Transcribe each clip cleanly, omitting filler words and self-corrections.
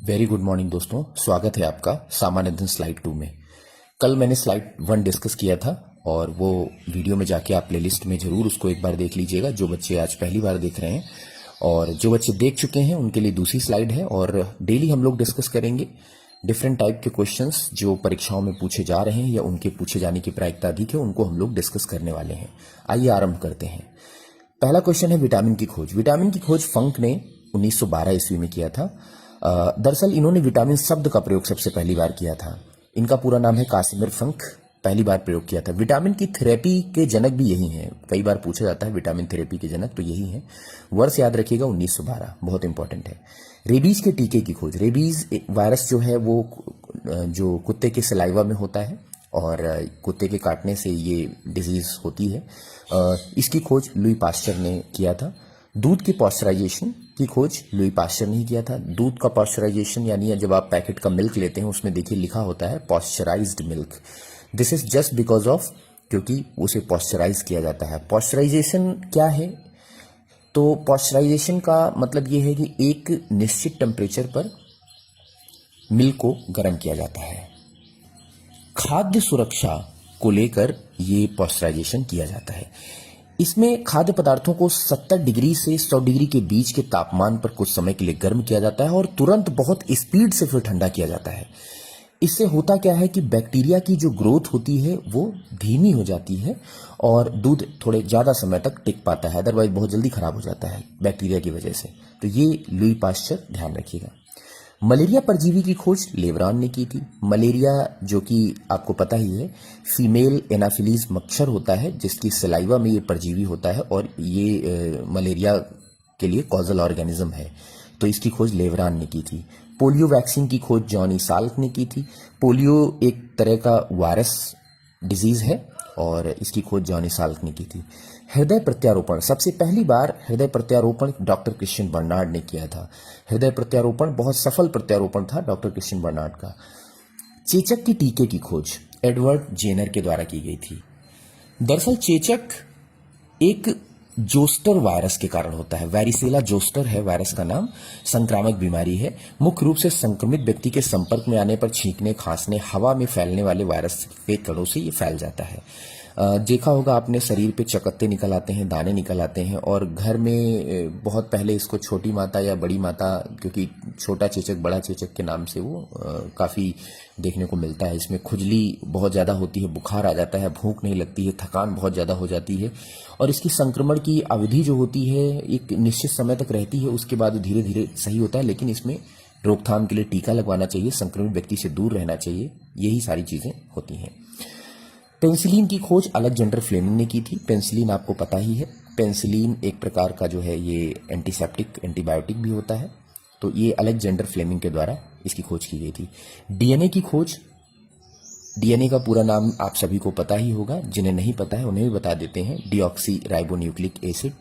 Very good morning दोस्तों, स्वागत है आपका सामान्य अध्ययन स्लाइड 2 में। कल मैंने स्लाइड 1 डिस्कस किया था और वो वीडियो में जाके आप प्लेलिस्ट में जरूर उसको एक बार देख लीजिएगा, जो बच्चे आज पहली बार देख रहे हैं। और जो बच्चे देख चुके हैं उनके लिए दूसरी स्लाइड है। और डेली हम लोग डिस्कस करेंगे डिफरेंट टाइप के क्वेश्चंस जो परीक्षाओं में पूछे जा रहे हैं या उनके पूछे जाने की प्रायिकता अधिक है, उनको हम लोग डिस्कस करने वाले हैं। आइए आरंभ करते हैं। पहला क्वेश्चन है विटामिन की खोज। विटामिन की खोज फंक ने 1912 ईस्वी में किया था। दरअसल इन्होंने विटामिन शब्द का प्रयोग सबसे पहली बार किया था। इनका पूरा नाम है कासिमिर फंक। पहली बार प्रयोग किया था। विटामिन की थेरेपी के जनक भी यही हैं। कई बार पूछा जाता है विटामिन थेरेपी के जनक, तो यही है। वर्ष याद रखिएगा 1912, बहुत इंपॉर्टेंट है। रेबीज के टीके की खोज। रेबीज वायरस जो है वो जो कुत्ते के सलाइवा में होता है और कुत्ते के काटने से ये डिजीज होती है। इसकी खोज लुई पास्चर ने किया था। दूध की पॉस्चराइजेशन की खोज लुई पास्चर ने ही किया था। दूध का पॉस्चराइजेशन यानी जब आप पैकेट का मिल्क लेते हैं उसमें देखिए लिखा होता है pasteurized milk. This is just because of, क्योंकि उसे पॉस्चराइज किया जाता है। पॉस्चराइजेशन क्या है? तो पॉस्चराइजेशन का मतलब यह है कि एक निश्चित टेम्परेचर पर मिल्क को गर्म किया जाता है। खाद्य सुरक्षा को लेकर ये पॉस्चराइजेशन किया जाता है। इसमें खाद्य पदार्थों को 70 डिग्री से 100 डिग्री के बीच के तापमान पर कुछ समय के लिए गर्म किया जाता है और तुरंत बहुत स्पीड से फिर ठंडा किया जाता है। इससे होता क्या है कि बैक्टीरिया की जो ग्रोथ होती है वो धीमी हो जाती है और दूध थोड़े ज़्यादा समय तक टिक पाता है, अदरवाइज बहुत जल्दी खराब हो जाता है बैक्टीरिया की वजह से। तो ये लुई पास्चर, ध्यान रखिएगा। मलेरिया परजीवी की खोज लेवरान ने की थी। मलेरिया जो कि आपको पता ही है, फीमेल एनाफिलीज मच्छर होता है जिसकी सलाइवा में ये परजीवी होता है और ये मलेरिया के लिए कॉजल ऑर्गेनिज्म है। तो इसकी खोज लेवरान ने की थी। पोलियो वैक्सीन की खोज जॉनी साल्क ने की थी। पोलियो एक तरह का वायरस डिजीज है और इसकी खोज जॉनी साल्क ने की थी। हृदय प्रत्यारोपण, सबसे पहली बार हृदय प्रत्यारोपण डॉक्टर क्रिश्चियन बर्नार्ड ने किया था। हृदय प्रत्यारोपण बहुत सफल प्रत्यारोपण था डॉक्टर क्रिश्चियन बर्नार्ड का। चेचक की टीके की खोज एडवर्ड जेनर के द्वारा की गई थी। दरअसल चेचक एक जोस्टर वायरस के कारण होता है। वैरिसेला जोस्टर है वायरस का नाम। संक्रामक बीमारी है। मुख्य रूप से संक्रमित व्यक्ति के संपर्क में आने पर छींकने, खांसने, हवा में फैलने वाले वायरस के कणों से ये फैल जाता है। देखा होगा आपने, शरीर पे चकत्ते निकल आते हैं, दाने निकल आते हैं। और घर में बहुत पहले इसको छोटी माता या बड़ी माता, क्योंकि छोटा चेचक बड़ा चेचक के नाम से वो काफ़ी देखने को मिलता है। इसमें खुजली बहुत ज़्यादा होती है, बुखार आ जाता है, भूख नहीं लगती है, थकान बहुत ज़्यादा हो जाती है। और इसकी संक्रमण की अवधि जो होती है एक निश्चित समय तक रहती है, उसके बाद धीरे धीरे सही होता है। लेकिन इसमें रोकथाम के लिए टीका लगवाना चाहिए, संक्रमित व्यक्ति से दूर रहना चाहिए, यही सारी चीज़ें होती हैं। पेंसिलिन की खोज अलेक्जेंडर फ्लेमिंग ने की थी। पेंसिलिन आपको पता ही है, पेंसिलिन एक प्रकार का जो है ये एंटीसेप्टिक, एंटीबायोटिक भी होता है। तो ये अलेक्जेंडर फ्लेमिंग के द्वारा इसकी खोज की गई थी। डीएनए की खोज, डीएनए का पूरा नाम आप सभी को पता ही होगा, जिन्हें नहीं पता है उन्हें भी बता देते हैं, डीऑक्सी राइबोन्यूक्लिक एसिड।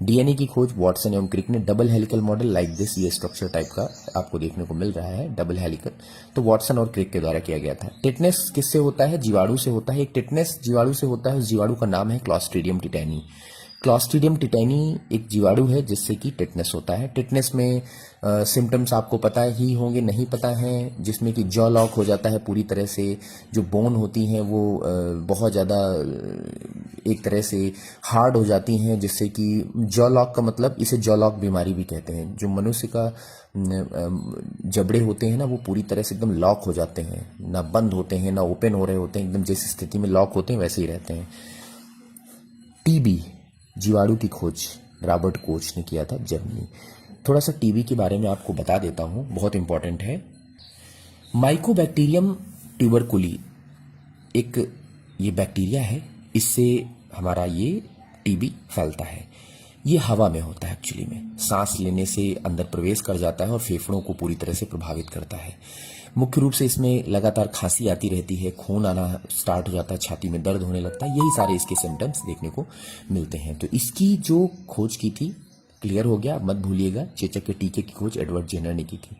डीएनए की खोज वॉटसन एवं क्रिक ने double helical model like this, ये स्ट्रक्चर टाइप का आपको देखने को मिल रहा है डबल हेलिकल, तो वॉटसन और क्रिक के द्वारा किया गया था। टिटनेस किससे होता है? जीवाणु से होता है। एक टिटनेस जीवाणु से होता है, उस जीवाणु का नाम है क्लॉस्ट्रीडियम टिटैनी। क्लॉस्ट्रीडियम टिटैनी एक जीवाणु है जिससे कि टिटनेस होता है। टिटनेस में सिम्टम्स आपको पता ही होंगे, नहीं पता है, जिसमें कि जॉ लॉक हो जाता है पूरी तरह से। जो बोन होती हैं वो बहुत ज़्यादा एक तरह से हार्ड हो जाती हैं, जिससे कि जॉ लॉक का मतलब, इसे जॉ लॉक बीमारी भी कहते हैं। जो मनुष्य का जबड़े होते हैं ना, वो पूरी तरह से एकदम लॉक हो जाते हैं, ना बंद होते हैं ना ओपन हो रहे होते हैं, एकदम जैसी स्थिति में लॉक होते हैं वैसे ही रहते हैं। टीबी जीवाणु की खोज रॉबर्ट कोच ने किया था, जर्मनी। थोड़ा सा टीबी के बारे में आपको बता देता हूं, बहुत इंपॉर्टेंट है। माइकोबैक्टीरियम ट्यूबरकुली एक ये बैक्टीरिया है, इससे हमारा ये टीबी फैलता है। ये हवा में होता है, एक्चुअली में सांस लेने से अंदर प्रवेश कर जाता है और फेफड़ों को पूरी तरह से प्रभावित करता है। मुख्य रूप से इसमें लगातार खांसी आती रहती है, खून आना स्टार्ट हो जाता है, छाती में दर्द होने लगता है, यही सारे इसके सिम्टम्स देखने को मिलते हैं। तो इसकी जो खोज की थी, क्लियर हो गया, मत भूलिएगा। चेचक के टीके की खोज एडवर्ड जेनर ने की थी।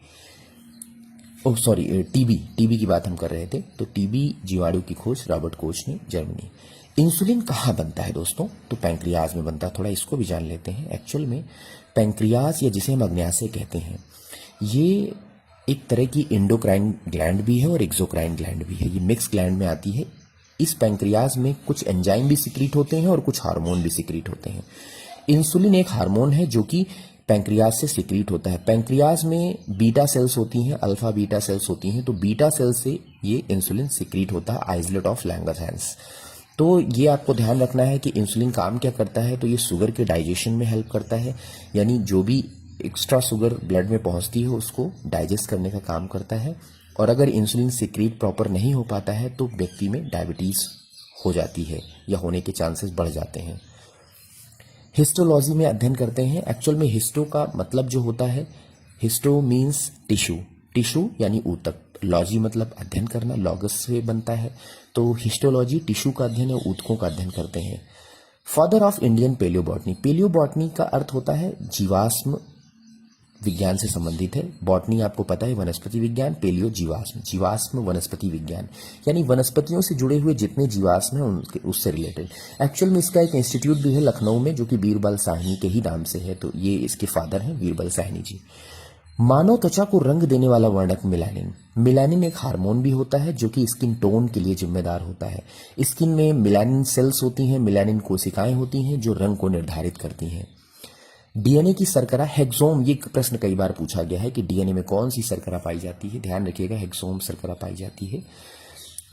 ओह सॉरी, टीबी की बात हम कर रहे थे। तो टीबी जीवाणु की खोज रॉबर्ट कोच ने, जर्मनी। इंसुलिन कहाँ बनता है दोस्तों? तो पैंक्रियाज में बनता है। थोड़ा इसको भी जान लेते हैं। एक्चुअल में पैंक्रियाज, या जिसे हम अग्न्याशय कहते हैं, ये एक तरह की इंडोक्राइन ग्लैंड भी है और एक्सोक्राइन ग्लैंड भी है, ये मिक्स ग्लैंड में आती है। इस पैंक्रियाज में कुछ एंजाइम भी सिक्रीट होते हैं और कुछ हार्मोन भी सिक्रीट होते हैं। इंसुलिन एक हार्मोन है जो कि पैंक्रियाज से सिक्रीट होता है। पैंक्रियाज में बीटा सेल्स होती हैं, अल्फा बीटा सेल्स होती हैं, तो बीटा सेल से ये इंसुलिन सिक्रीट होता है, आइसलेट ऑफ लैंगरहैंस। तो ये आपको ध्यान रखना है कि इंसुलिन काम क्या करता है, तो ये शुगर के डाइजेशन में हेल्प करता है, यानी जो भी एक्स्ट्रा शुगर ब्लड में पहुंचती है उसको डाइजेस्ट करने का काम करता है। और अगर इंसुलिन सिक्रीट प्रॉपर नहीं हो पाता है तो व्यक्ति में डायबिटीज हो जाती है या होने के चांसेस बढ़ जाते हैं। हिस्टोलॉजी में अध्ययन करते हैं। एक्चुअल में हिस्टो का मतलब जो होता है, हिस्टो मीन्स टिश्यू, टिश्यू यानी ऊतक, लॉजी मतलब अध्ययन करना, लॉगस से बनता है, तो हिस्टोलॉजी टिश्यू का अध्ययन है, ऊतकों का अध्ययन करते हैं। Father of Indian palaeobotany, palaeobotany का अर्थ होता है जीवाश्म विज्ञान से संबंधित है। बॉटनी आपको पता है वनस्पति विज्ञान, पेलियो जीवाश्म, जीवाश्म वनस्पति विज्ञान, यानी वनस्पतियों से जुड़े हुए जितने जीवाश्म हैं उनके उससे रिलेटेड। एक्चुअल में इसका एक इंस्टीट्यूट भी है लखनऊ में जो कि बीरबल साहनी के ही नाम से है, तो ये इसके फादर हैं बीरबल साहनी जी। मानव त्वचा को रंग देने वाला वर्णक मिलानिन, मिलानिन एक हार्मोन भी होता है जो कि स्किन टोन के लिए जिम्मेदार होता है। स्किन में मिलानिन सेल्स होती हैं, मिलानिन कोशिकाएं होती हैं जो रंग को निर्धारित करती हैं। डीएनए की शर्करा हेक्सोम, ये प्रश्न कई बार पूछा गया है कि डीएनए में कौन सी शर्करा पाई जाती है, ध्यान रखिएगा हेक्सोम शर्करा पाई जाती है।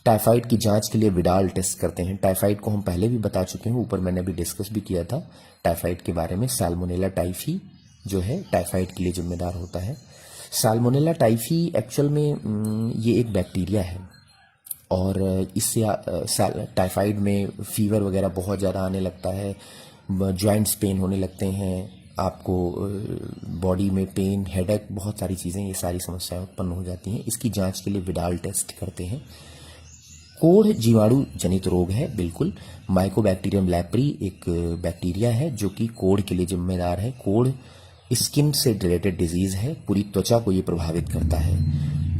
टाइफाइड की जांच के लिए विडाल टेस्ट करते हैं। टाइफाइड को हम पहले भी बता चुके हैं, ऊपर मैंने अभी डिस्कस भी किया था टाइफाइड के बारे में। साल्मोनेला टाइफी जो है टाइफाइड के लिए जिम्मेदार होता है। साल्मोनेला टाइफी एक्चुअल में ये एक बैक्टीरिया है और इससे टाइफाइड में फीवर वगैरह बहुत ज़्यादा आने लगता है, जॉइंट्स पेन होने लगते हैं, आपको बॉडी में पेन, हेडेक, बहुत सारी चीज़ें, ये सारी समस्याएं उत्पन्न हो जाती हैं। इसकी जांच के लिए विडाल टेस्ट करते हैं। कोढ़ जीवाणु जनित रोग है, बिल्कुल। माइकोबैक्टीरियम लैप्री एक बैक्टीरिया है जो कि कोढ़ के लिए जिम्मेदार है। कोढ़ स्किन से रिलेटेड डिजीज है, पूरी त्वचा को ये प्रभावित करता है।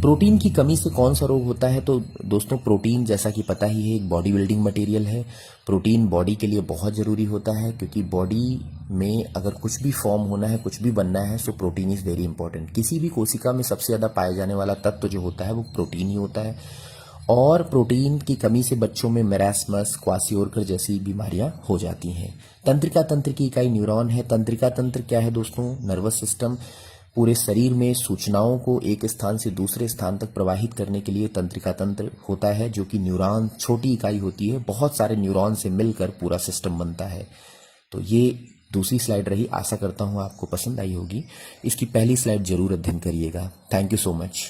प्रोटीन की कमी से कौन सा रोग होता है, तो दोस्तों प्रोटीन जैसा कि पता ही है एक बॉडी बिल्डिंग मटेरियल है। प्रोटीन बॉडी के लिए बहुत ज़रूरी होता है क्योंकि बॉडी में अगर कुछ भी फॉर्म होना है, कुछ भी बनना है, so protein is very important. किसी भी कोशिका में सबसे ज़्यादा पाया जाने वाला तत्व जो होता है वो प्रोटीन ही होता है और प्रोटीन की कमी से बच्चों में मेरास्मस, क्वासियोरकर जैसी बीमारियां हो जाती हैं। तंत्रिका तंत्र की इकाई न्यूरॉन है। तंत्रिका तंत्र क्या है दोस्तों, नर्वस सिस्टम, पूरे शरीर में सूचनाओं को एक स्थान से दूसरे स्थान तक प्रवाहित करने के लिए तंत्रिका तंत्र होता है जो कि न्यूरॉन छोटी इकाई होती है, बहुत सारे न्यूरॉन से मिलकर पूरा सिस्टम बनता है। तो ये दूसरी स्लाइड रही, आशा करता हूँ आपको पसंद आई होगी। इसकी पहली स्लाइड जरूर अध्ययन करिएगा। Thank you so much.